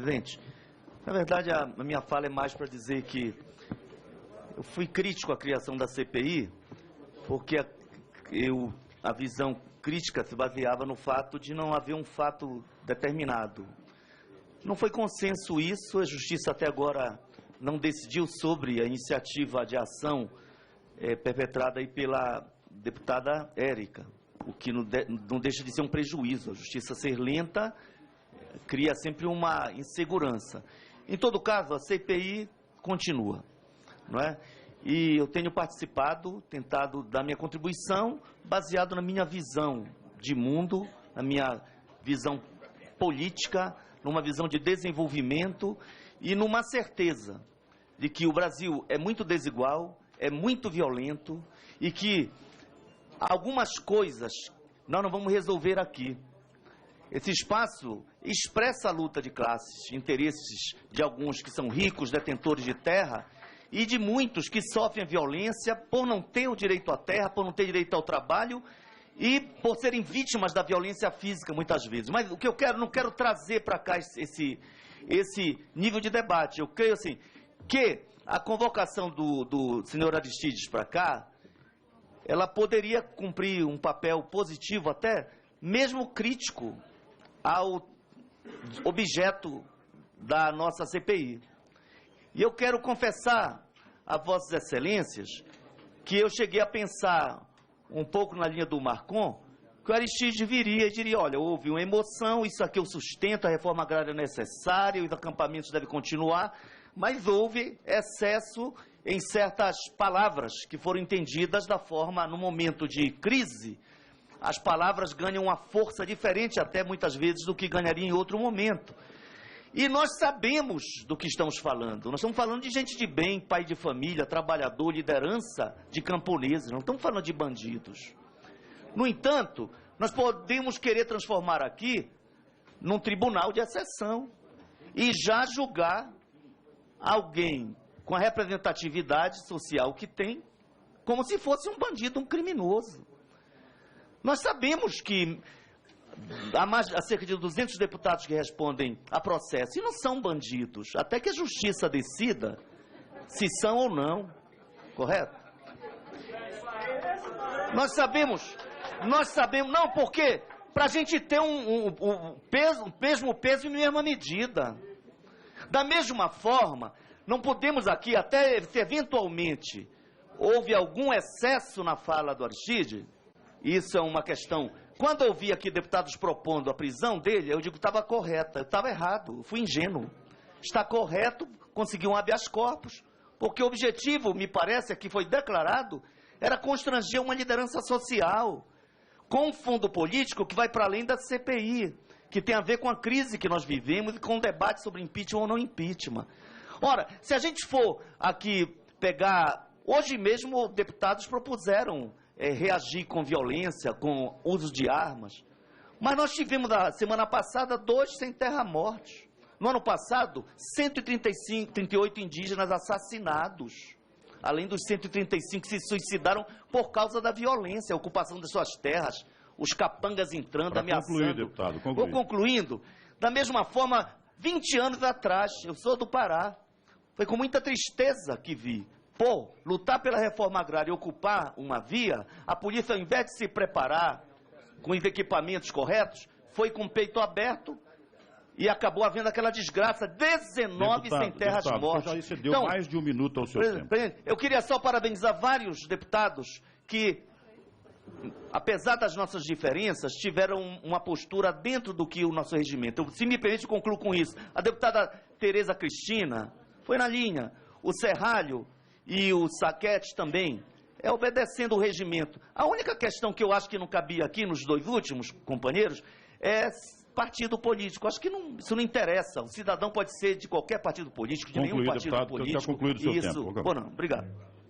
Presidente, na verdade a minha fala é mais para dizer que eu fui crítico à criação da CPI, porque a visão crítica se baseava no fato de não haver um fato determinado. Não foi consenso isso, a Justiça até agora não decidiu sobre a iniciativa de ação perpetrada aí pela deputada Érica, o que não deixa de ser um prejuízo. A Justiça ser lenta cria sempre uma insegurança. Em todo caso, a CPI continua, não é? E eu tenho participado, tentado dar minha contribuição, baseado na minha visão de mundo, na minha visão política, numa visão de desenvolvimento e numa certeza de que o Brasil é muito desigual, é muito violento e que algumas coisas nós não vamos resolver aqui. Esse espaço expressa a luta de classes, interesses de alguns que são ricos, detentores de terra, e de muitos que sofrem violência por não ter o direito à terra, por não ter direito ao trabalho e por serem vítimas da violência física muitas vezes. Mas o que eu quero, não quero trazer para cá esse nível de debate. Eu creio assim, que a convocação do senhor Aristides para cá, ela poderia cumprir um papel positivo até, mesmo crítico, ao objeto da nossa CPI. E eu quero confessar a Vossas Excelências que eu cheguei a pensar um pouco na linha do Marcon, que o Aristides viria e diria, olha, houve uma emoção, isso aqui eu sustento, a reforma agrária é necessária, os acampamentos devem continuar, mas houve excesso em certas palavras que foram entendidas da forma, no momento de crise, as palavras ganham uma força diferente até muitas vezes do que ganharia em outro momento. E nós sabemos do que estamos falando. Nós estamos falando de gente de bem, pai de família, trabalhador, liderança de camponeses. Não estamos falando de bandidos. No entanto, nós podemos querer transformar aqui num tribunal de exceção e já julgar alguém com a representatividade social que tem como se fosse um bandido, um criminoso. Nós sabemos que há cerca de 200 deputados que respondem a processo e não são bandidos, até que a Justiça decida se são ou não, correto? Nós sabemos, não, porque para a gente ter mesmo peso e mesma medida. Da mesma forma, não podemos aqui, até se eventualmente houve algum excesso na fala do Aristides, isso é uma questão. Quando eu vi aqui deputados propondo a prisão dele, eu digo que estava correta. Eu estava errado, eu fui ingênuo. Está correto, conseguiu um habeas corpus, porque o objetivo, me parece, que foi declarado, era constranger uma liderança social, com um fundo político que vai para além da CPI, que tem a ver com a crise que nós vivemos e com o debate sobre impeachment ou não impeachment. Ora, se a gente for aqui pegar... Hoje mesmo, deputados propuseram reagir com violência, com uso de armas. Mas nós tivemos, na semana passada, 2 sem terra-mortos. No ano passado, 138 indígenas assassinados. Além dos 135 que se suicidaram por causa da violência, a ocupação das suas terras, os capangas entrando, ameaçando. Concluir, deputado, concluir. Vou concluindo. Da mesma forma, 20 anos atrás, eu sou do Pará, foi com muita tristeza que vi. Por lutar pela reforma agrária e ocupar uma via, a polícia, ao invés de se preparar com os equipamentos corretos, foi com o peito aberto e acabou havendo aquela desgraça, 19 sem terras mortas. Já excedeu mais de 1 minuto ao seu tempo. Eu queria só parabenizar vários deputados que, apesar das nossas diferenças, tiveram uma postura dentro do que o nosso regimento. Se me permite, eu concluo com isso. A deputada Tereza Cristina foi na linha, o Serralho e o Saquete também, obedecendo o regimento. A única questão que eu acho que não cabia aqui nos 2 últimos companheiros é partido político. Acho que isso não interessa. O cidadão pode ser de qualquer partido político, de nenhum partido político. Está concluído o seu tempo. Bom, não, obrigado.